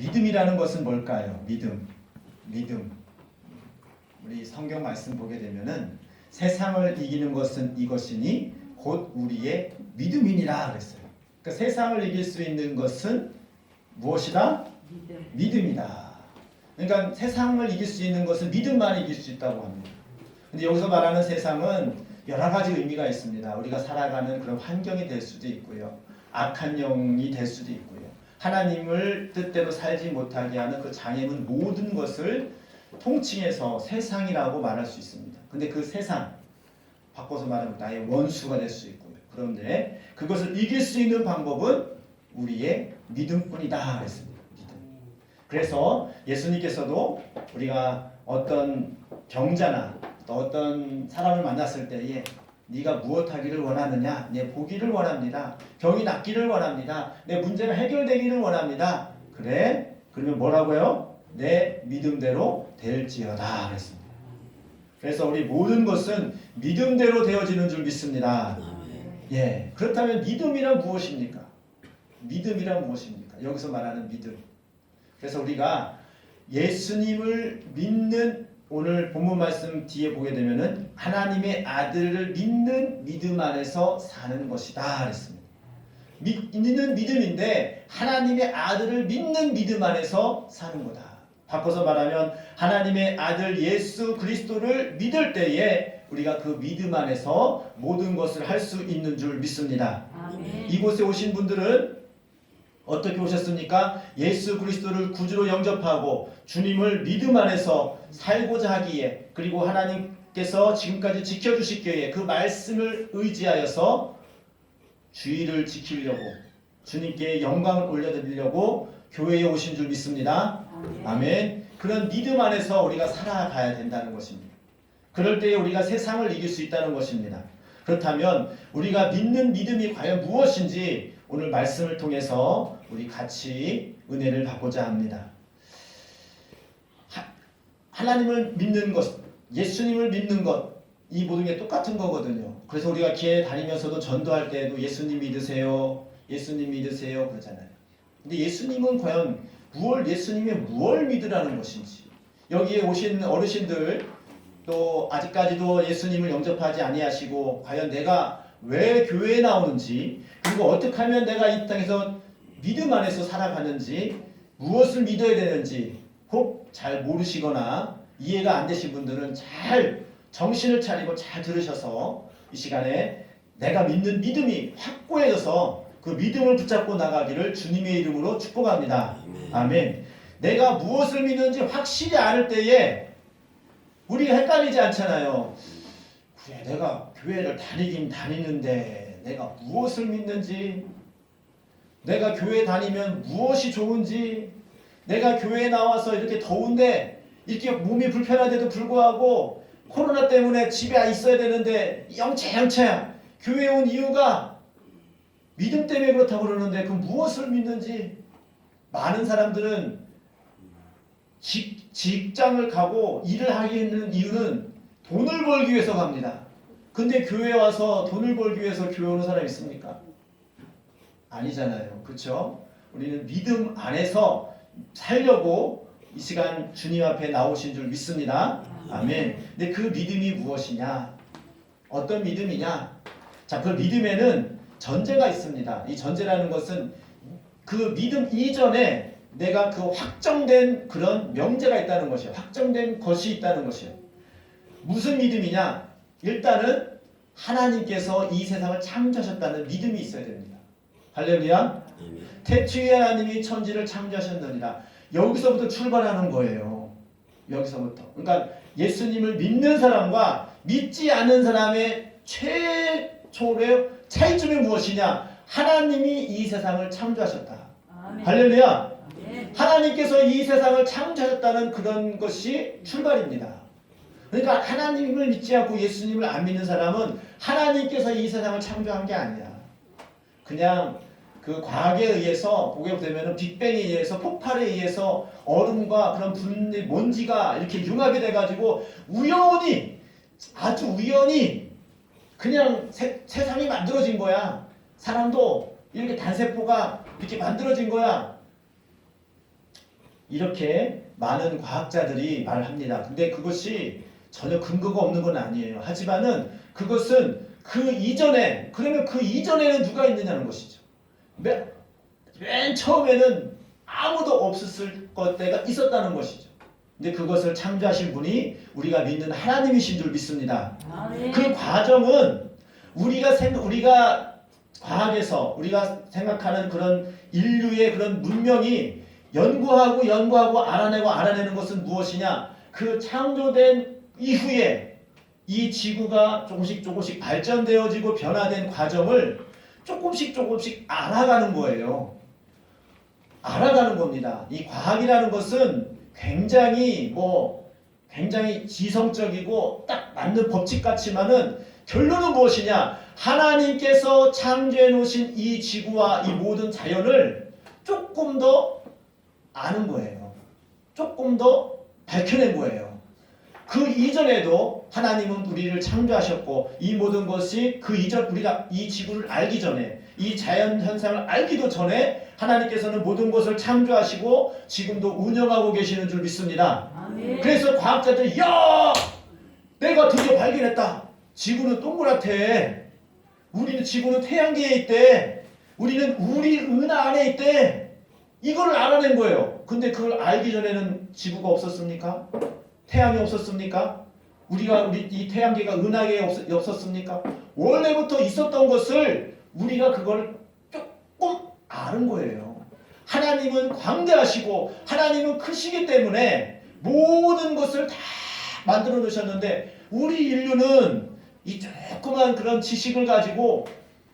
믿음이라는 것은 뭘까요? 믿음. 우리 성경 말씀 보게 되면은 세상을 이기는 것은 이것이니 곧 우리의 믿음이니라 그랬어요. 그러니까 세상을 이길 수 있는 것은 무엇이다? 믿음이다. 그러니까 세상을 이길 수 있는 것은 믿음만 이길 수 있다고 합니다. 근데 여기서 말하는 세상은 여러 가지 의미가 있습니다. 우리가 살아가는 그런 환경이 될 수도 있고요. 악한 영이 될 수도 있고요. 하나님을 뜻대로 살지 못하게 하는 그 장애물 모든 것을 통칭해서 세상이라고 말할 수 있습니다. 근데 그 세상, 바꿔서 말하면 나의 원수가 될 수 있고요. 그런데 그것을 이길 수 있는 방법은 우리의 믿음뿐이다 그랬습니다. 믿음. 그래서 예수님께서도 우리가 어떤 병자나 또 어떤 사람을 만났을 때에 네가 무엇하기를 원하느냐? 내 보기를 원합니다. 병이 낫기를 원합니다. 내 문제가 해결되기를 원합니다. 그래? 그러면 뭐라고요? 내 믿음대로 될지어다 그랬습니다. 그래서 우리 모든 것은 믿음대로 되어지는 줄 믿습니다. 예, 그렇다면 믿음이란 무엇입니까? 믿음이란 무엇입니까? 여기서 말하는 믿음. 그래서 우리가 예수님을 믿는 오늘 본문 말씀 뒤에 보게 되면은 하나님의 아들을 믿는 믿음 안에서 사는 것이다 그랬습니다. 믿는 믿음인데 하나님의 아들을 믿는 믿음 안에서 사는 거다. 바꿔서 말하면 하나님의 아들 예수 그리스도를 믿을 때에 우리가 그 믿음 안에서 모든 것을 할 수 있는 줄 믿습니다. 아멘. 이곳에 오신 분들은 어떻게 오셨습니까? 예수 그리스도를 구주로 영접하고 주님을 믿음 안에서 살고자 하기에, 그리고 하나님께서 지금까지 지켜주시기에 그 말씀을 의지하여서 주의를 지키려고, 주님께 영광을 올려드리려고 교회에 오신 줄 믿습니다. 아멘. 아멘. 그런 믿음 안에서 우리가 살아가야 된다는 것입니다. 그럴 때에 우리가 세상을 이길 수 있다는 것입니다. 그렇다면 우리가 믿는 믿음이 과연 무엇인지 오늘 말씀을 통해서 우리 같이 은혜를 받고자 합니다. 하나님을 믿는 것, 예수님을 믿는 것, 이 모든 게 똑같은 거거든요. 그래서 우리가 교회 다니면서도 전도할 때에도 예수님 믿으세요, 예수님 믿으세요 그러잖아요. 근데 예수님은 과연 예수님의 무엇을 믿으라는 것인지, 여기에 오신 어르신들 또 아직까지도 예수님을 영접하지 아니하시고 과연 내가 왜 교회에 나오는지, 그리고 어떻게 하면 내가 이 땅에서 믿음 안에서 살아가는지, 무엇을 믿어야 되는지 혹 잘 모르시거나 이해가 안 되신 분들은 잘 정신을 차리고 잘 들으셔서 이 시간에 내가 믿는 믿음이 확고해져서 그 믿음을 붙잡고 나가기를 주님의 이름으로 축복합니다. 아멘. 내가 무엇을 믿는지 확실히 아는 때에 우리가 헷갈리지 않잖아요. 그래, 내가 교회를 다니긴 다니는데 내가 무엇을 믿는지, 내가 교회 다니면 무엇이 좋은지, 내가 교회에 나와서 이렇게 더운데 이렇게 몸이 불편한데도 불구하고 코로나 때문에 집에 있어야 되는데 영체야. 교회에 온 이유가 믿음 때문에 그렇다고 그러는데 그 무엇을 믿는지, 많은 사람들은 직장을 가고 일을 하는 이유는 돈을 벌기 위해서 갑니다. 근데 교회에 와서 돈을 벌기 위해서 교회 오는 사람 있습니까? 아니잖아요. 그렇죠? 우리는 믿음 안에서 살려고 이 시간 주님 앞에 나오신 줄 믿습니다. 아멘. 근데 그 믿음이 무엇이냐? 어떤 믿음이냐? 자, 그 믿음에는 전제가 있습니다. 이 전제라는 것은 그 믿음 이전에 내가 그 확정된 그런 명제가 있다는 것이에요. 확정된 것이 있다는 것이에요. 무슨 믿음이냐? 일단은 하나님께서 이 세상을 창조하셨다는 믿음이 있어야 됩니다. 할렐루야. 태초에 하나님이 천지를 창조하셨느니라. 여기서부터 출발하는 거예요. 여기서부터. 그러니까 예수님을 믿는 사람과 믿지 않는 사람의 최초의 차이점이 무엇이냐? 하나님이 이 세상을 창조하셨다. 아멘. 할렐루야. 아멘. 하나님께서 이 세상을 창조하셨다는 그런 것이 출발입니다. 그러니까 하나님을 믿지 않고 예수님을 안 믿는 사람은 하나님께서 이 세상을 창조한 게 아니야. 그냥 그 과학에 의해서 보게 되면은 빅뱅에 의해서, 폭발에 의해서 얼음과 그런 분리 먼지가 이렇게 융합이 돼가지고 우연히, 아주 우연히 그냥 세상이 만들어진 거야. 사람도 이렇게 단세포가 이렇게 만들어진 거야. 이렇게 많은 과학자들이 말합니다. 근데 그것이 전혀 근거가 없는 건 아니에요. 하지만은 그것은 그 이전에, 그러면 그 이전에는 누가 있느냐는 것이죠. 맨 처음에는 아무도 없었을 때가 있었다는 것이죠. 근데 그것을 창조하신 분이 우리가 믿는 하나님이신 줄 믿습니다. 그 과정은 우리가 과학에서 우리가 생각하는 그런 인류의 그런 문명이 연구하고 알아내는 것은 무엇이냐? 그 창조된 이후에 이 지구가 조금씩 발전되어지고 변화된 과정을 조금씩 알아가는 거예요. 알아가는 겁니다. 이 과학이라는 것은 굉장히 지성적이고 딱 맞는 법칙 같지만은 결론은 무엇이냐? 하나님께서 창조해 놓으신 이 지구와 이 모든 자연을 조금 더 아는 거예요. 조금 더 밝혀낸 거예요. 그 이전에도 하나님은 우리를 창조하셨고 이 모든 것이 그 이전 우리가 이 지구를 알기 전에 이 자연 현상을 알기도 전에 하나님께서는 모든 것을 창조하시고 지금도 운영하고 계시는 줄 믿습니다. 아멘. 그래서 과학자들이 야! 내가 드디어 발견했다. 지구는 동그랗대. 지구는 태양계에 있대. 우리는 우리 은하 안에 있대. 이거를 알아낸 거예요. 근데 그걸 알기 전에는 지구가 없었습니까? 태양이 없었습니까? 우리 이 태양계가 은하계에 없었습니까? 원래부터 있었던 것을 우리가 그걸 조금 아는 거예요. 하나님은 광대하시고 하나님은 크시기 때문에 모든 것을 다 만들어 놓으셨는데 우리 인류는 이 조그만 그런 지식을 가지고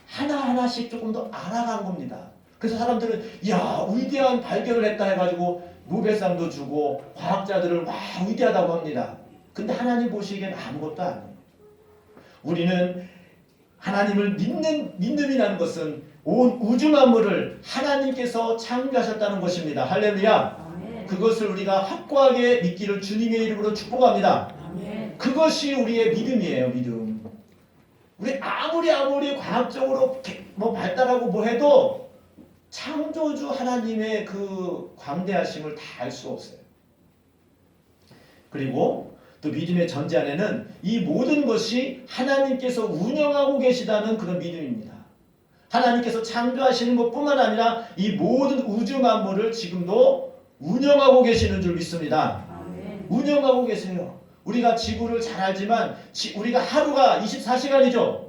하나하나씩 조금 더 알아간 겁니다. 그래서 사람들은 야 위대한 발견을 했다 해가지고 노벨상도 주고 과학자들을 와 위대하다고 합니다. 근데 하나님 보시기엔 아무것도 아니에요. 우리는 하나님을 믿음이라는 것은 온 우주 만물을 하나님께서 창조하셨다는 것입니다. 할렐루야. 아멘. 그것을 우리가 확고하게 믿기를 주님의 이름으로 축복합니다. 아멘. 그것이 우리의 믿음이에요. 믿음. 우리 아무리 과학적으로 발달하고 해도 창조주 하나님의 그 광대하심을 다 알 수 없어요. 그리고 또 믿음의 전제 안에는 이 모든 것이 하나님께서 운영하고 계시다는 그런 믿음입니다. 하나님께서 창조하시는 것뿐만 아니라 이 모든 우주 만물을 지금도 운영하고 계시는 줄 믿습니다. 아멘. 운영하고 계세요. 우리가 지구를 잘 알지만 우리가 하루가 24시간이죠.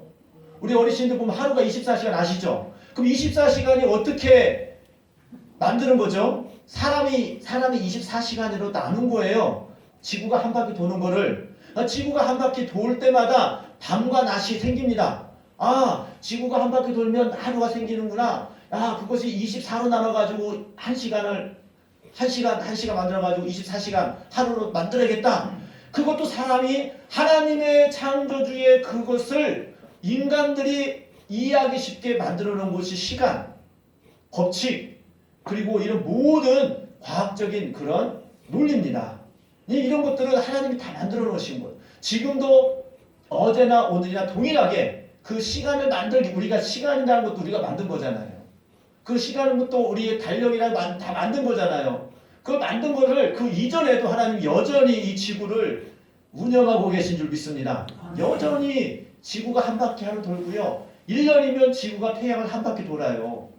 우리 어르신들 보면 하루가 24시간 아시죠? 그럼 24시간이 어떻게 만드는 거죠? 사람이 24시간으로 나눈 거예요. 지구가 한 바퀴 도는 거를. 지구가 한 바퀴 돌 때마다 밤과 낮이 생깁니다. 지구가 한 바퀴 돌면 하루가 생기는구나. 그것이 24로 나눠가지고 1시간 만들어가지고 24시간 하루로 만들어야겠다. 그것도 사람이 하나님의 창조주의 그것을 인간들이 이해하기 쉽게 만들어 놓은 것이 시간, 법칙, 그리고 이런 모든 과학적인 그런 논리입니다. 이런 것들은 하나님이 다 만들어 놓으신 거예요. 지금도 어제나 오늘이나 동일하게 그 시간을 우리가 시간이라는 것도 우리가 만든 거잖아요. 그 시간은 또 우리의 달력이랑 다 만든 거잖아요. 그 만든 거를 그 이전에도 하나님이 여전히 이 지구를 운영하고 계신 줄 믿습니다. 여전히 지구가 한 바퀴 하루 돌고요. 1년이면 지구가 태양을 한 바퀴 돌아요.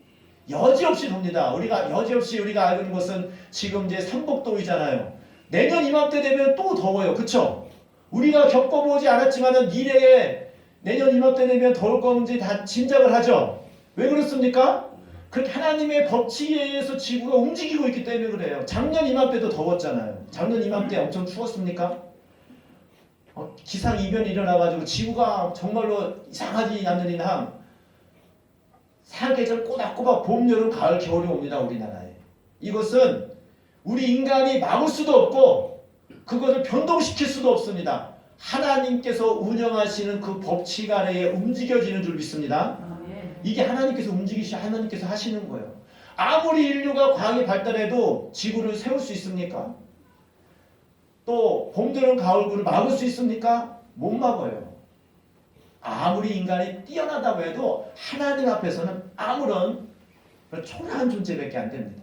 여지없이 돕니다. 우리가 알고 있는 것은 지금 이제 삼복도이잖아요. 내년 이맘때 되면 또 더워요. 그쵸? 우리가 겪어보지 않았지만은 미래에 내년 이맘때 되면 더울 건지 다 짐작을 하죠. 왜 그렇습니까? 그 하나님의 법칙에 의해서 지구가 움직이고 있기 때문에 그래요. 작년 이맘때도 더웠잖아요. 작년 이맘때 엄청 추웠습니까? 기상이변이 일어나가지고 지구가 정말로 이상하지 않는 이상 사계절 꼬박꼬박 봄, 여름, 가을, 겨울이 옵니다. 우리나라에. 이것은 우리 인간이 막을 수도 없고 그것을 변동시킬 수도 없습니다. 하나님께서 운영하시는 그 법칙 아래에 움직여지는 줄 믿습니다. 이게 하나님께서 하시는 거예요. 아무리 인류가 과학이 발달해도 지구를 세울 수 있습니까? 또 봄, 여름, 가을을 막을 수 있습니까? 못 막아요. 아무리 인간이 뛰어나다고 해도 하나님 앞에서는 아무런 초라한 존재밖에 안 됩니다.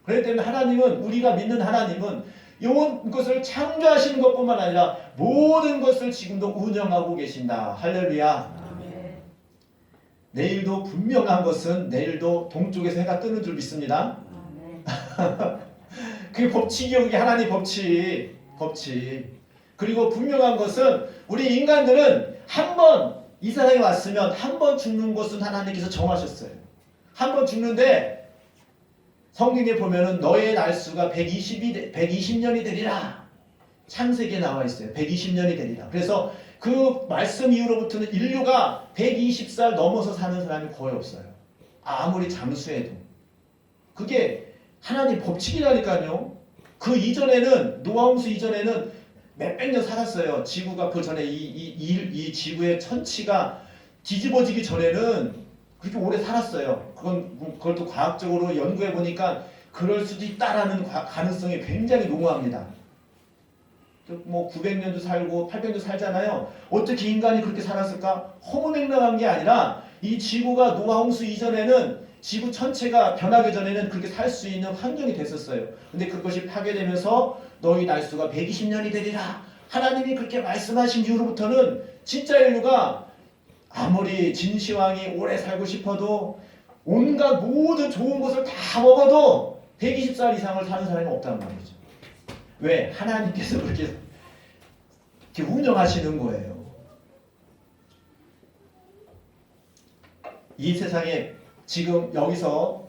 그렇기 때문에 하나님은 우리가 믿는 하나님은 이것을 창조하시는 것뿐만 아니라 모든 것을 지금도 운영하고 계신다. 할렐루야. 내일도 분명한 것은 내일도 동쪽에서 해가 뜨는 줄 믿습니다. 그게 법칙이요. 그게 하나님 법칙. 그리고 분명한 것은 우리 인간들은 한 번 이 세상에 왔으면 한 번 죽는 것은 하나님께서 정하셨어요. 한 번 죽는데 성경에 보면은 너의 날수가 120년이 되리라. 창세기에 나와 있어요. 120년이 되리라. 그래서 그 말씀 이후로부터는 인류가 120살 넘어서 사는 사람이 거의 없어요. 아무리 잠수해도. 그게 하나님 법칙이라니까요. 그 이전에는 노아홍수 이전에는 몇백 년 살았어요. 지구가 그 전에 이 지구의 천치가 뒤집어지기 전에는 그렇게 오래 살았어요. 그걸 또 과학적으로 연구해 보니까 그럴 수도 있다라는 가능성이 굉장히 농후합니다. 뭐 900년도 살고 800년도 살잖아요. 어떻게 인간이 그렇게 살았을까? 허무맹랑한 게 아니라 이 지구가 노아홍수 이전에는 지구 전체가 변하기 전에는 그렇게 살 수 있는 환경이 됐었어요. 근데 그것이 파괴되면서 너희 날수가 120년이 되리라. 하나님이 그렇게 말씀하신 이후로부터는 진짜 인류가 아무리 진시황이 오래 살고 싶어도 온갖 모든 좋은 것을 다 먹어도 120살 이상을 사는 사람이 없단 말이죠. 왜? 하나님께서 그렇게 운영하시는 거예요. 이 세상에 지금 여기서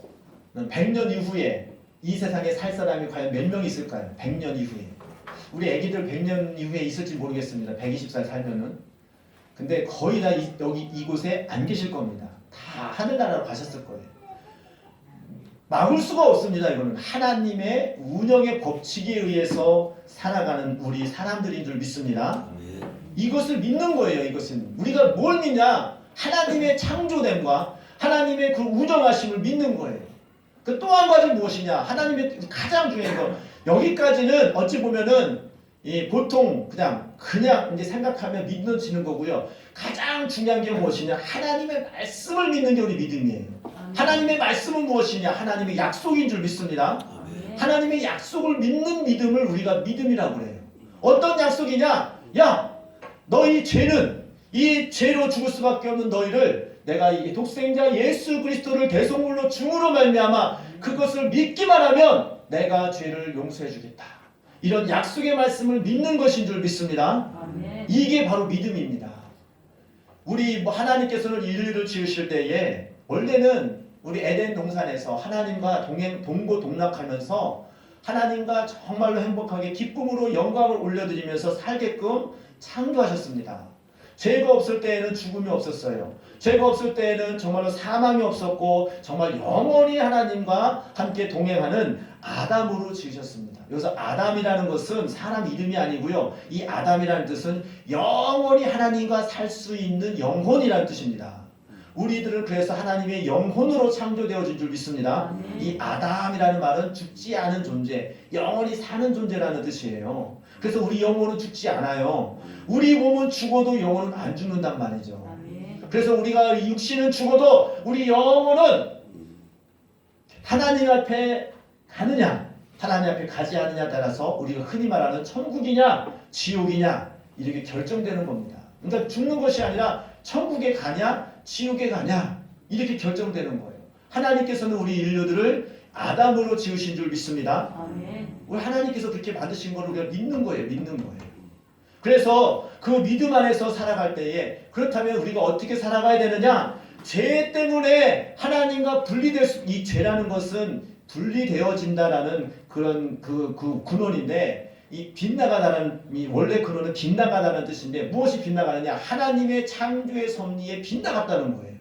100년 이후에 이 세상에 살 사람이 과연 몇 명 있을까요? 100년 이후에. 우리 애기들 100년 이후에 있을지 모르겠습니다. 120살 살면은. 근데 거의 다 여기 이곳에 안 계실 겁니다. 다 하늘나라로 가셨을 거예요. 막을 수가 없습니다. 이거는 하나님의 운영의 법칙에 의해서 살아가는 우리 사람들인 줄 믿습니다. 이것을 믿는 거예요. 이것은 우리가 뭘 믿냐? 하나님의 창조됨과 하나님의 그 운영하심을 믿는 거예요. 그 또 한 가지 무엇이냐? 하나님의 가장 중요한 거. 여기까지는 어찌 보면은 보통 그냥 이제 생각하면 믿어지는 거고요. 가장 중요한 게 무엇이냐? 하나님의 말씀을 믿는 게 우리 믿음이에요. 하나님의 말씀은 무엇이냐? 하나님의 약속인 줄 믿습니다. 하나님의 약속을 믿는 믿음을 우리가 믿음이라고 그래요. 어떤 약속이냐? 야, 너희 죄는 이 죄로 죽을 수밖에 없는 너희를 내가 이 독생자 예수 그리스도를 대속물로 중으로 말미암아 그것을 믿기만 하면 내가 죄를 용서해 주겠다. 이런 약속의 말씀을 믿는 것인 줄 믿습니다. 이게 바로 믿음입니다. 우리 하나님께서는 인류를 지으실 때에 원래는 우리 에덴 동산에서 하나님과 동고동락하면서 하나님과 정말로 행복하게 기쁨으로 영광을 올려드리면서 살게끔 창조하셨습니다. 죄가 없을 때에는 죽음이 없었어요. 죄가 없을 때에는 정말로 사망이 없었고 정말 영원히 하나님과 함께 동행하는 아담으로 지으셨습니다. 여기서 아담이라는 것은 사람 이름이 아니고요. 이 아담이라는 뜻은 영원히 하나님과 살 수 있는 영혼이라는 뜻입니다. 우리들은 그래서 하나님의 영혼으로 창조되어진 줄 믿습니다. 이 아담이라는 말은 죽지 않은 존재, 영원히 사는 존재라는 뜻이에요. 그래서 우리 영혼은 죽지 않아요. 우리 몸은 죽어도 영혼은 안 죽는단 말이죠. 그래서 우리가 육신은 죽어도 우리 영혼은 하나님 앞에 가느냐 하나님 앞에 가지 않느냐에 따라서 우리가 흔히 말하는 천국이냐 지옥이냐 이렇게 결정되는 겁니다. 그러니까 죽는 것이 아니라 천국에 가냐 지옥에 가냐 이렇게 결정되는 거예요. 하나님께서는 우리 인류들을 아담으로 지으신 줄 믿습니다. 우리 하나님께서 그렇게 만드신 걸 우리가 믿는 거예요. 그래서 그 믿음 안에서 살아갈 때에 그렇다면 우리가 어떻게 살아가야 되느냐? 죄 때문에 하나님과 이 죄라는 것은 분리되어진다라는 그런 그 근원인데 이 빗나가다는 이 원래 근원은 빗나가다는 뜻인데 무엇이 빗나가느냐? 하나님의 창조의 섭리에 빗나갔다는 거예요.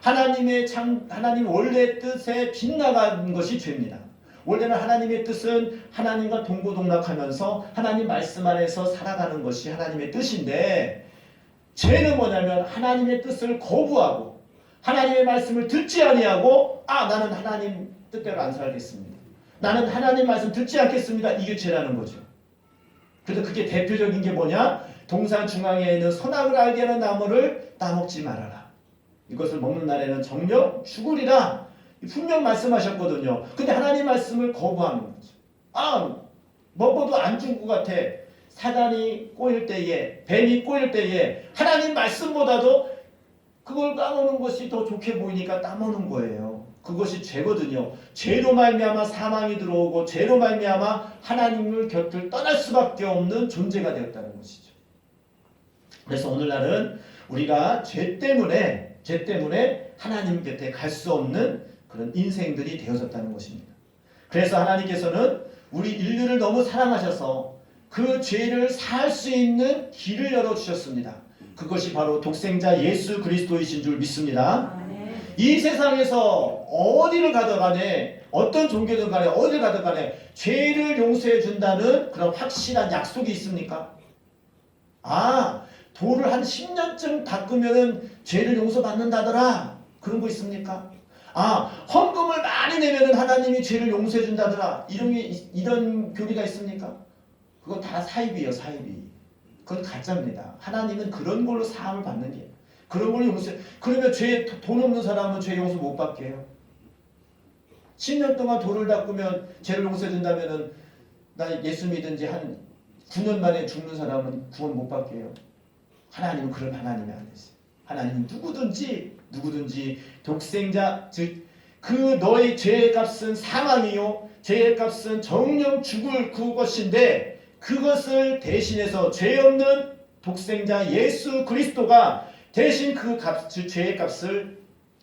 하나님 원래 뜻에 빗나간 것이 죄입니다. 원래는 하나님의 뜻은 하나님과 동고동락하면서 하나님 말씀 안에서 살아가는 것이 하나님의 뜻인데 죄는 뭐냐면 하나님의 뜻을 거부하고 하나님의 말씀을 듣지 아니하고 나는 하나님 뜻대로 안 살겠습니다. 나는 하나님 말씀 듣지 않겠습니다. 이게 죄라는 거죠. 그래서 그게 대표적인 게 뭐냐? 동산 중앙에 있는 선악을 알게 하는 나무를 따먹지 말아라. 이것을 먹는 날에는 정녕 죽으리라. 분명 말씀하셨거든요. 근데 하나님 말씀을 거부하는 거죠. 먹어도 안 죽을 것 같아. 사단이 꼬일 때에, 뱀이 꼬일 때에 하나님 말씀보다도 그걸 까먹는 것이 더 좋게 보이니까 따먹는 거예요. 그것이 죄거든요. 죄로 말미암아 사망이 들어오고 죄로 말미암아 하나님을 곁을 떠날 수밖에 없는 존재가 되었다는 것이죠. 그래서 오늘날은 우리가 죄 때문에 하나님 곁에 갈 수 없는 그런 인생들이 되어졌다는 것입니다. 그래서 하나님께서는 우리 인류를 너무 사랑하셔서 그 죄를 살 수 있는 길을 열어주셨습니다. 그것이 바로 독생자 예수 그리스도이신 줄 믿습니다. 이 세상에서 어디를 가든 간에 어떤 종교든 간에 어디를 가든 간에 죄를 용서해 준다는 그런 확실한 약속이 있습니까? 돌을 한 10년쯤 닦으면 죄를 용서받는다더라. 그런 거 있습니까? 헌금을 많이 내면 하나님이 죄를 용서해 준다더라. 이런 교리가 있습니까? 그거 다 사이비예요, 사이비. 그건 가짜입니다. 하나님은 그런 걸로 사함을 받는 게, 그런 걸로 용서. 그러면 돈 없는 사람은 죄 용서 못 받게 해요. 10년 동안 돌을 닦으면 죄를 용서해 준다면은 나 예수 믿은 지 한 9년 만에 죽는 사람은 구원 못 받게 해요. 하나님은 그런 하나님이 아니세요. 하나님은 누구든지 독생자, 즉 그 너의 죄의 값은 사망이요 죄의 값은 정령 죽을 그것인데, 그것을 대신해서 죄 없는 독생자 예수 그리스도가 대신 그 죄의 값을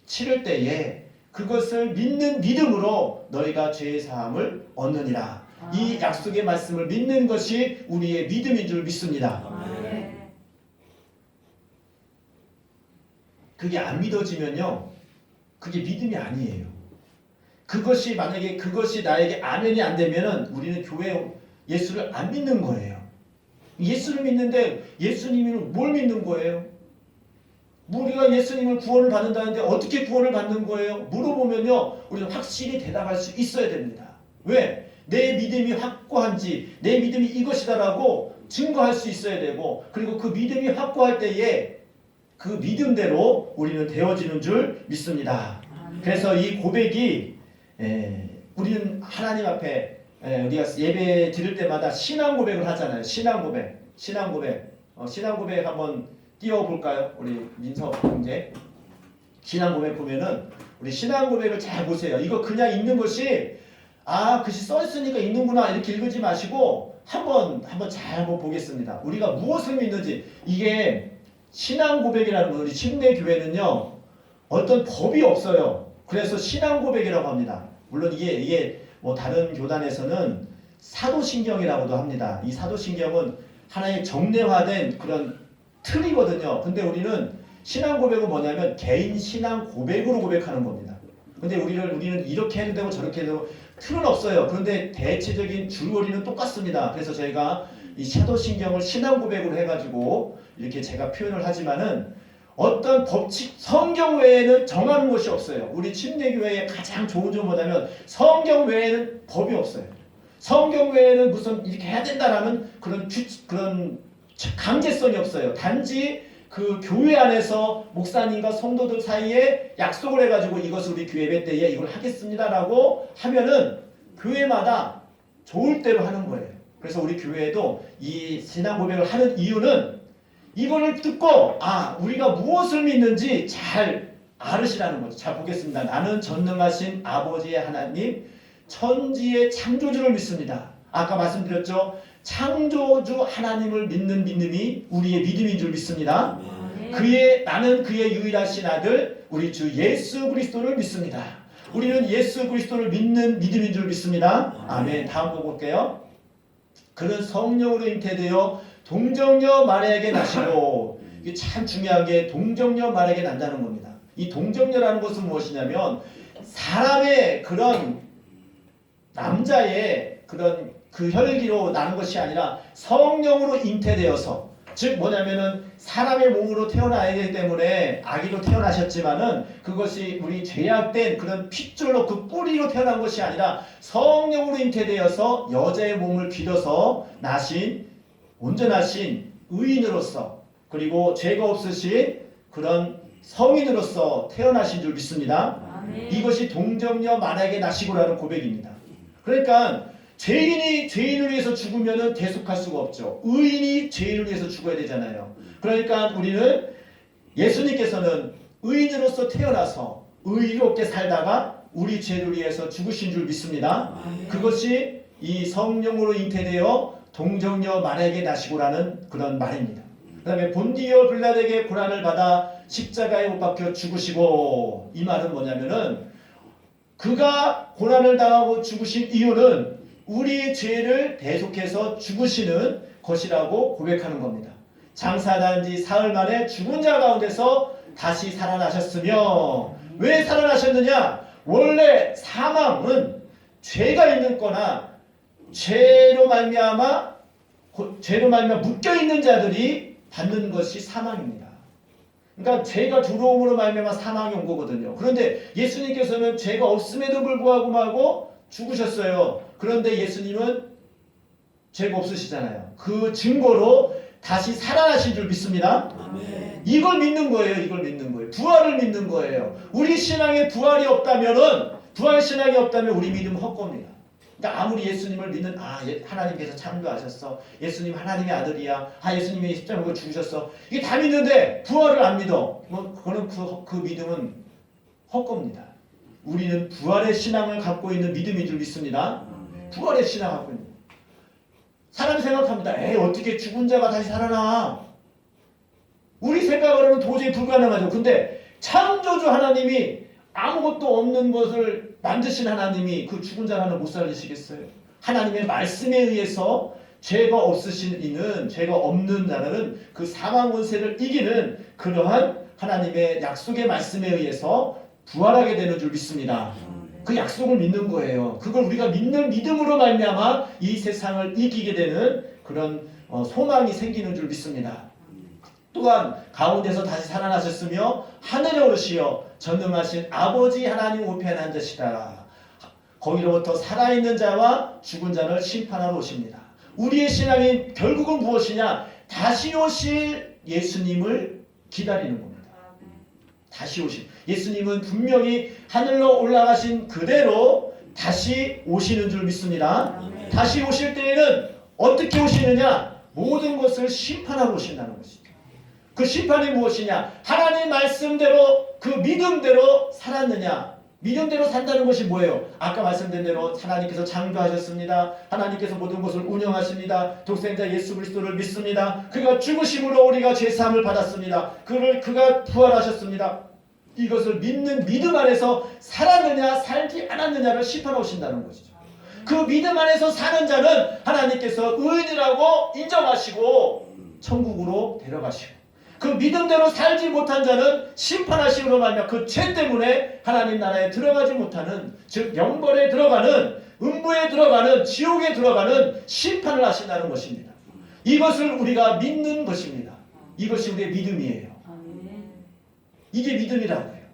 치를 때에 그것을 믿는 믿음으로 너희가 죄의 사함을 얻느니라. 이 약속의 말씀을 믿는 것이 우리의 믿음인 줄 믿습니다. 그게 안 믿어지면요, 그게 믿음이 아니에요. 그것이 만약에 그것이 나에게 아멘이 안 되면은 우리는 교회 예수를 안 믿는 거예요. 예수를 믿는데 예수님은 뭘 믿는 거예요? 우리가 예수님을 구원을 받는다는데 어떻게 구원을 받는 거예요? 물어보면요, 우리는 확실히 대답할 수 있어야 됩니다. 왜? 내 믿음이 확고한지, 내 믿음이 이것이다라고 증거할 수 있어야 되고, 그리고 그 믿음이 확고할 때에 그 믿음대로 우리는 되어지는 줄 믿습니다. 그래서 이 고백이 우리는 하나님 앞에 우리가 예배 드릴 때마다 신앙 고백을 하잖아요. 신앙 고백 한번 띄워볼까요? 우리 민석 형제. 신앙 고백 보면은 우리 신앙 고백을 잘 보세요. 이거 그냥 읽는 것이 글씨 써있으니까 읽는구나 이렇게 읽지 마시고 한번 잘 보겠습니다. 우리가 무엇을 믿는지. 이게 신앙 고백이라는 건 우리 침례교회는요 어떤 법이 없어요. 그래서 신앙 고백이라고 합니다. 물론 이게 뭐 다른 교단에서는 사도신경이라고도 합니다. 이 사도신경은 하나의 정례화된 그런 틀이거든요. 근데 우리는 신앙 고백은 뭐냐면 개인 신앙 고백으로 고백하는 겁니다. 근데 우리는 이렇게 해도 되고 저렇게 해도 되고 틀은 없어요. 그런데 대체적인 줄거리는 똑같습니다. 그래서 저희가 이 사도신경을 신앙 고백으로 해가지고 이렇게 제가 표현을 하지만은 어떤 법칙, 성경 외에는 정하는 것이 없어요. 우리 침례교회의 가장 좋은 점은 뭐냐면 성경 외에는 법이 없어요. 성경 외에는 무슨 이렇게 해야 된다라는 그런 강제성이 없어요. 단지 그 교회 안에서 목사님과 성도들 사이에 약속을 해가지고 이것을 우리 교회 예배 때에 이걸 하겠습니다라고 하면은 교회마다 좋을 대로 하는 거예요. 그래서 우리 교회에도 이 신앙 고백을 하는 이유는 이거를 듣고 우리가 무엇을 믿는지 잘 알으시라는 거죠. 자, 보겠습니다. 나는 전능하신 아버지의 하나님, 천지의 창조주를 믿습니다. 아까 말씀드렸죠. 창조주 하나님을 믿는 믿음이 우리의 믿음인 줄 믿습니다. 나는 그의 유일하신 아들 우리 주 예수 그리스도를 믿습니다. 우리는 예수 그리스도를 믿는 믿음인 줄 믿습니다. 아멘. 다음 거 볼게요. 그는 성령으로 잉태되어 동정녀 마리아에게 나시고, 이게 참 중요한 게 동정녀 마리아에게 난다는 겁니다. 이 동정녀라는 것은 무엇이냐면 사람의 그런 남자의 그런 그 혈기로 나는 것이 아니라 성령으로 잉태되어서, 즉 뭐냐면은 사람의 몸으로 태어나야 되기 때문에 아기로 태어나셨지만은 그것이 우리 죄악된 그런 핏줄로 그 뿌리로 태어난 것이 아니라 성령으로 잉태되어서 여자의 몸을 빌어서 나신 온전하신 의인으로서, 그리고 죄가 없으신 그런 성인으로서 태어나신 줄 믿습니다. 이것이 동정녀 만악의 나시고라는 고백입니다. 그러니까 죄인이 죄인을 위해서 죽으면 대속할 수가 없죠. 의인이 죄인을 위해서 죽어야 되잖아요. 그러니까 우리는 예수님께서는 의인으로서 태어나서 의롭게 살다가 우리 죄를 위해서 죽으신 줄 믿습니다. 그것이 이 성령으로 잉태되어 동정녀 만악의 나시고라는 그런 말입니다. 그 다음에 본디오 빌라도에게 고난을 받아 십자가에 못 박혀 죽으시고, 이 말은 뭐냐면은 그가 고난을 당하고 죽으신 이유는 우리의 죄를 대속해서 죽으시는 것이라고 고백하는 겁니다. 장사한 지 사흘 만에 죽은 자 가운데서 다시 살아나셨으며, 왜 살아나셨느냐? 원래 사망은 죄가 있는 거나 죄로 말미암아 묶여 있는 자들이 받는 것이 사망입니다. 그러니까 죄가 들어옴으로 말미암아 사망이 온 거거든요. 그런데 예수님께서는 죄가 없음에도 불구하고 말고 죽으셨어요. 그런데 예수님은 죄가 없으시잖아요. 그 증거로 다시 살아나신 줄 믿습니다. 이걸 믿는 거예요. 이걸 믿는 거예요. 부활을 믿는 거예요. 우리 신앙에 부활이 없다면은, 부활 신앙이 없다면 우리 믿음은 헛겁니다. 그러니까 아무리 예수님을 믿는, 하나님께서 창조하셨어, 예수님 하나님의 아들이야, 예수님이 십자가로 죽으셨어, 이게 다 믿는데 부활을 안 믿어, 그거는 그 믿음은 헛겁니다. 우리는 부활의 신앙을 갖고 있는 믿음인 줄 믿습니다. 부활의 신앙을 갖고 있는. 사람이 생각합니다. 어떻게 죽은 자가 다시 살아나? 우리 생각으로는 도저히 불가능하죠. 근데 창조주 하나님이, 아무것도 없는 것을 만드신 하나님이 그 죽은 자를 못 살리시겠어요? 하나님의 말씀에 의해서 죄가 없으신 이는, 죄가 없는 자는 그 사망 권세를 이기는 그러한 하나님의 약속의 말씀에 의해서 부활하게 되는 줄 믿습니다. 그 약속을 믿는 거예요. 그걸 우리가 믿는 믿음으로 말미암아 이 세상을 이기게 되는 그런 소망이 생기는 줄 믿습니다. 또한 가운데서 다시 살아나셨으며 하늘에 오르시어 전능하신 아버지 하나님 우편에 앉으시다가 거기로부터 살아있는 자와 죽은 자를 심판하러 오십니다. 우리의 신앙이 결국은 무엇이냐? 다시 오실 예수님을 기다리는 겁니다. 다시 오신 예수님은 분명히 하늘로 올라가신 그대로 다시 오시는 줄 믿습니다. 다시 오실 때에는 어떻게 오시느냐? 모든 것을 심판하러 오신다는 것이죠. 그 심판이 무엇이냐? 하나님 말씀대로 그 믿음대로 살았느냐? 믿음대로 산다는 것이 뭐예요? 아까 말씀드린 대로 하나님께서 창조하셨습니다. 하나님께서 모든 것을 운영하십니다. 독생자 예수 그리스도를 믿습니다. 그가 죽으심으로 우리가 죄사함을 받았습니다. 그가 부활하셨습니다. 이것을 믿는 믿음 안에서 살았느냐 살지 않았느냐를 심판해 오신다는 것이죠. 그 믿음 안에서 사는 자는 하나님께서 의인이라고 인정하시고 천국으로 데려가시고, 그 믿음대로 살지 못한 자는 심판하심으로 말미암아 그 죄 때문에 하나님 나라에 들어가지 못하는, 즉 영벌에 들어가는, 음부에 들어가는, 지옥에 들어가는 심판을 하신다는 것입니다. 이것을 우리가 믿는 것입니다. 이것이 우리의 믿음이에요. 이게 믿음이라고 해요.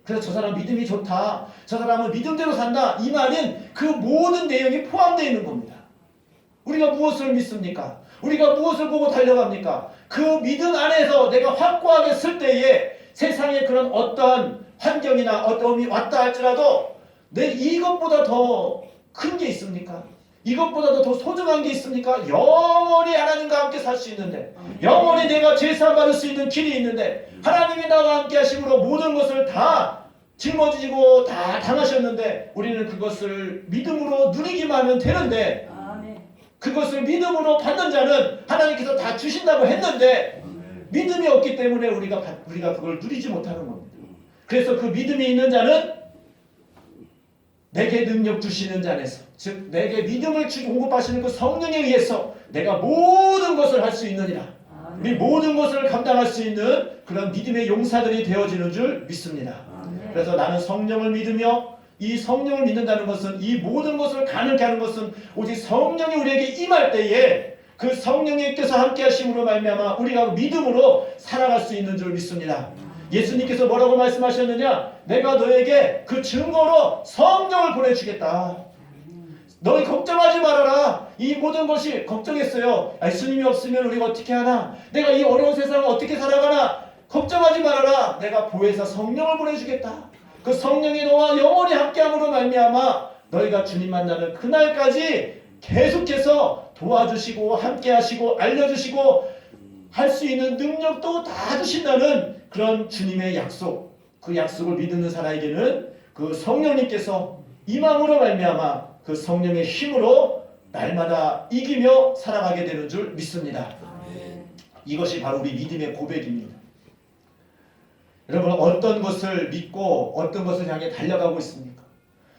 그래서 저 사람 믿음이 좋다, 저 사람은 믿음대로 산다, 이 말은 그 모든 내용이 포함되어 있는 겁니다. 우리가 무엇을 믿습니까? 우리가 무엇을 보고 달려갑니까? 그 믿음 안에서 내가 확고하게 쓸 때에 세상에 그런 어떠한 환경이나 어떠함이 왔다 할지라도 내 이것보다 더 큰 게 있습니까? 이것보다도 더 소중한 게 있습니까? 영원히 하나님과 함께 살 수 있는데, 영원히 내가 죄사함 받을 수 있는 길이 있는데, 하나님이 나와 함께 하심으로 모든 것을 다 짊어지고 다 당하셨는데, 우리는 그것을 믿음으로 누리기만 하면 되는데, 그것을 믿음으로 받는 자는 하나님께서 다 주신다고 했는데 믿음이 없기 때문에 우리가 그걸 누리지 못하는 겁니다. 그래서 그 믿음이 있는 자는 내게 능력 주시는 자 안에서, 즉 내게 믿음을 공급하시는 그 성령에 의해서 내가 모든 것을 할 수 있느니라, 우리 모든 것을 감당할 수 있는 그런 믿음의 용사들이 되어지는 줄 믿습니다. 그래서 나는 성령을 믿으며, 이 성령을 믿는다는 것은, 이 모든 것을 가능케 하는 것은 오직 성령이 우리에게 임할 때에 그 성령님께서 함께 하심으로 말미암아 우리가 믿음으로 살아갈 수 있는 줄 믿습니다. 예수님께서 뭐라고 말씀하셨느냐? 내가 너에게 그 증거로 성령을 보내주겠다. 너희 걱정하지 말아라. 이 모든 것이 걱정했어요. 예수님이 없으면 우리가 어떻게 하나? 내가 이 어려운 세상을 어떻게 살아가나? 걱정하지 말아라. 내가 보혜사 성령을 보내주겠다. 그 성령이 너와 영원히 함께함으로 말미암아 너희가 주님 만나는 그날까지 계속해서 도와주시고 함께하시고 알려주시고 할 수 있는 능력도 다 주신다는 그런 주님의 약속, 그 약속을 믿는 사람에게는 그 성령님께서 임함으로 말미암아 그 성령의 힘으로 날마다 이기며 살아가게 되는 줄 믿습니다. 이것이 바로 우리 믿음의 고백입니다. 여러분, 어떤 것을 믿고 어떤 것을 향해 달려가고 있습니까?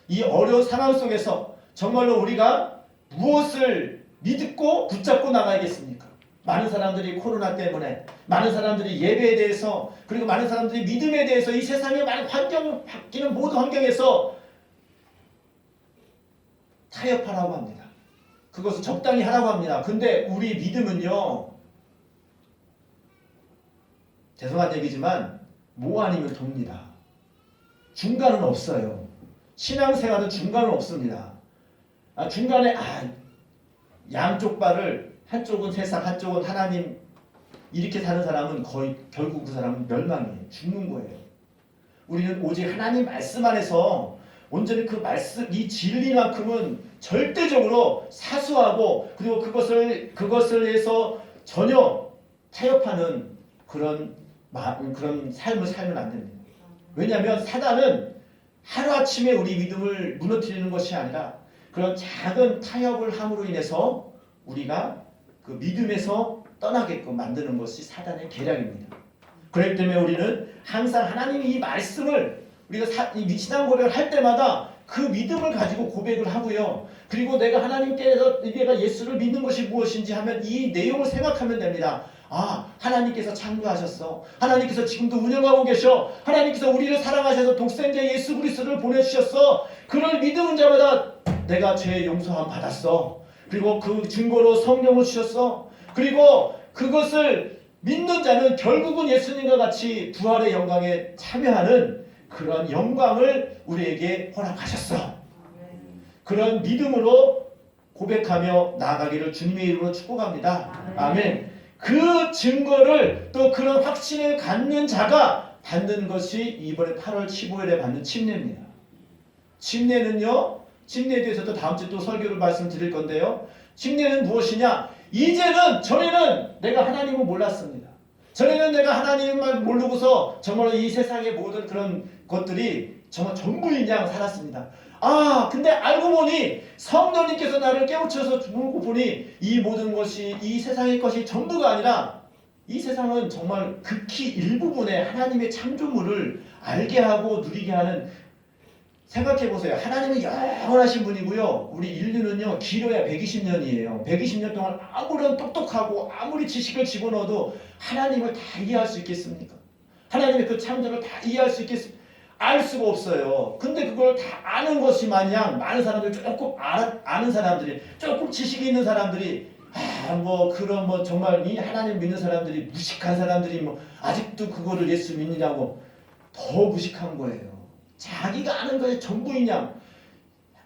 이 어려운 상황 속에서 정말로 우리가 무엇을 믿고 붙잡고 나가야겠습니까? 많은 사람들이 코로나 때문에, 많은 사람들이 예배에 대해서, 그리고 많은 사람들이 믿음에 대해서 이 세상의 많은 환경, 바뀌는 모든 환경에서 타협하라고 합니다. 그것을 적당히 하라고 합니다. 근데 우리 믿음은요, 죄송한 얘기지만 뭐 아니면 돕니다. 중간은 없어요. 신앙생활은 중간은 없습니다. 중간에 양쪽 발을, 한쪽은 세상 한쪽은 하나님, 이렇게 사는 사람은 거의 결국 그 사람은 멸망이에요. 죽는 거예요. 우리는 오직 하나님 말씀 안에서 온전히 그 말씀, 이 진리만큼은 절대적으로 사수하고, 그리고 그것을 해서 전혀 타협하는 그런 삶을 살면 안 됩니다. 왜냐하면 사단은 하루아침에 우리 믿음을 무너뜨리는 것이 아니라 그런 작은 타협을 함으로 인해서 우리가 그 믿음에서 떠나게끔 만드는 것이 사단의 계략입니다. 그렇기 때문에 우리는 항상 하나님의 이 말씀을 우리가 이 신앙 고백을 할 때마다 그 믿음을 가지고 고백을 하고요. 그리고 내가 하나님께서 내가 예수를 믿는 것이 무엇인지 하면 이 내용을 생각하면 됩니다. 하나님께서 창조하셨어. 하나님께서 지금도 운영하고 계셔. 하나님께서 우리를 사랑하셔서 독생자 예수 그리스도를 보내주셨어. 그를 믿는 자마다 내가 죄의 용서함 받았어. 그리고 그 증거로 성령을 주셨어. 그리고 그것을 믿는 자는 결국은 예수님과 같이 부활의 영광에 참여하는 그런 영광을 우리에게 허락하셨어. 그런 믿음으로 고백하며 나아가기를 주님의 이름으로 축복합니다. 아멘. 그 증거를 또 그런 확신을 갖는 자가 받는 것이 이번에 8월 15일에 받는 침례입니다. 침례는요, 침례에 대해서도 다음 주에 또 설교를 말씀드릴 건데요. 침례는 무엇이냐? 전에는 내가 하나님을 몰랐습니다. 전에는 내가 하나님만 모르고서 정말 이 세상의 모든 그런 것들이 정말 전부인 양 살았습니다. 근데 알고 보니 성령님께서 나를 깨우쳐서 보고 보니 이 모든 것이 이 세상의 것이 전부가 아니라 이 세상은 정말 극히 일부분의 하나님의 창조물을 알게 하고 누리게 하는, 생각해 보세요. 하나님은 영원하신 분이고요. 우리 인류는요, 길어야 120년이에요. 120년 동안 아무런 똑똑하고 아무리 지식을 집어넣어도 하나님을 다 이해할 수 있겠습니까? 하나님의 그 창조를 다 이해할 수 있겠습니까? 알 수가 없어요. 근데 그걸 다 아는 것이 마냥 많은 사람들이 조금 아는 사람들이, 조금 지식이 있는 사람들이, 정말 이 하나님 믿는 사람들이, 무식한 사람들이 아직도 그거를 예수 믿느냐고 더 무식한 거예요. 자기가 아는 것이 전부인 양.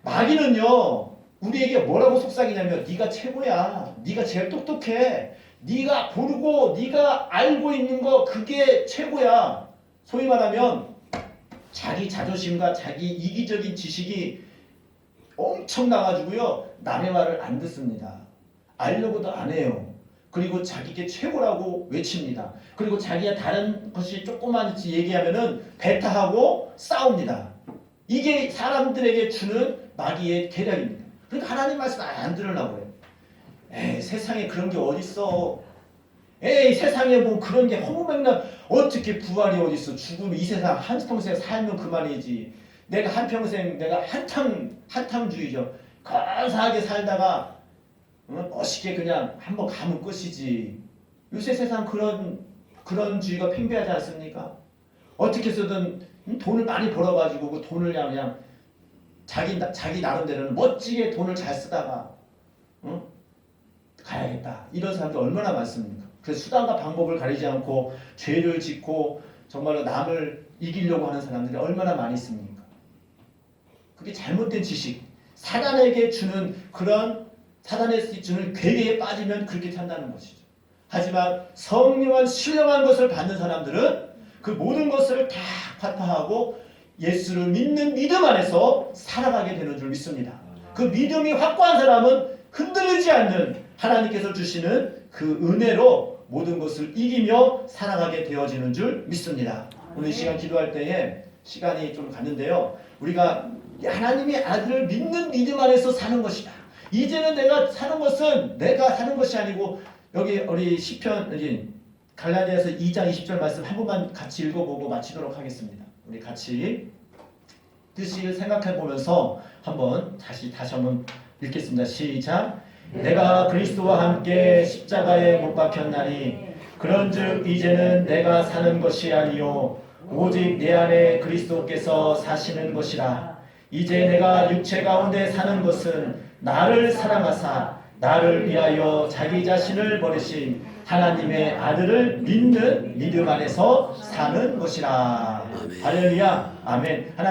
마귀는요, 우리에게 뭐라고 속삭이냐면 네가 최고야. 네가 제일 똑똑해. 네가 고르고 네가 알고 있는 거 그게 최고야. 소위 말하면 자기 자존심과 자기 이기적인 지식이 엄청나가지고요, 남의 말을 안 듣습니다. 알려고도 안 해요. 그리고 자기게 최고라고 외칩니다. 그리고 자기가 다른 것이 조그만치 얘기하면은 배타하고 싸웁니다. 이게 사람들에게 주는 마귀의 계략입니다. 그러니까 하나님 말씀 안 들으려고 해요. 세상에 그런 게 어딨어. 세상에 뭐 그런 게 허무맹랑, 어떻게 부활이 어딨어. 죽으면 이 세상 한평생 살면 그만이지. 내가 한평생 내가 한탕주의죠. 건사하게 살다가 멋있게 그냥 한번 가면 끝이지. 요새 세상 그런 주의가 팽배하지 않습니까? 어떻게 해서든 돈을 많이 벌어가지고 그 돈을 그냥 자기 나름대로는 멋지게 돈을 잘 쓰다가 가야겠다. 이런 사람들 얼마나 많습니까? 그래서 수단과 방법을 가리지 않고 죄를 짓고 정말로 남을 이기려고 하는 사람들이 얼마나 많이 있습니까? 그게 잘못된 지식, 사단에게 주는 괴계에 빠지면 그렇게 산다는 것이죠. 하지만 성령한 신령한 것을 받는 사람들은 그 모든 것을 다 파파하고 예수를 믿는 믿음 안에서 살아가게 되는 줄 믿습니다. 그 믿음이 확고한 사람은 흔들리지 않는 하나님께서 주시는 그 은혜로 모든 것을 이기며 살아가게 되어지는 줄 믿습니다. 오늘 이 시간 기도할 때에 시간이 좀 갔는데요. 우리가 하나님의 아들을 믿는 믿음 안에서 사는 것이다. 이제는 내가 사는 것은 내가 사는 것이 아니고 여기 우리 시편 갈라디아서 2장 20절 말씀 한 번만 같이 읽어보고 마치도록 하겠습니다. 우리 같이 뜻을 생각해 보면서 한번 다시 한번 읽겠습니다. 시작. 내가 그리스도와 함께 십자가에 못 박혔나니 그런즉 이제는 내가 사는 것이 아니요 오직 내 안에 그리스도께서 사시는 것이라. 이제 내가 육체 가운데 사는 것은 나를 사랑하사 나를 위하여 자기 자신을 버리신 하나님의 아들을 믿는 믿음 안에서 사는 것이라. 할렐루야. 아멘.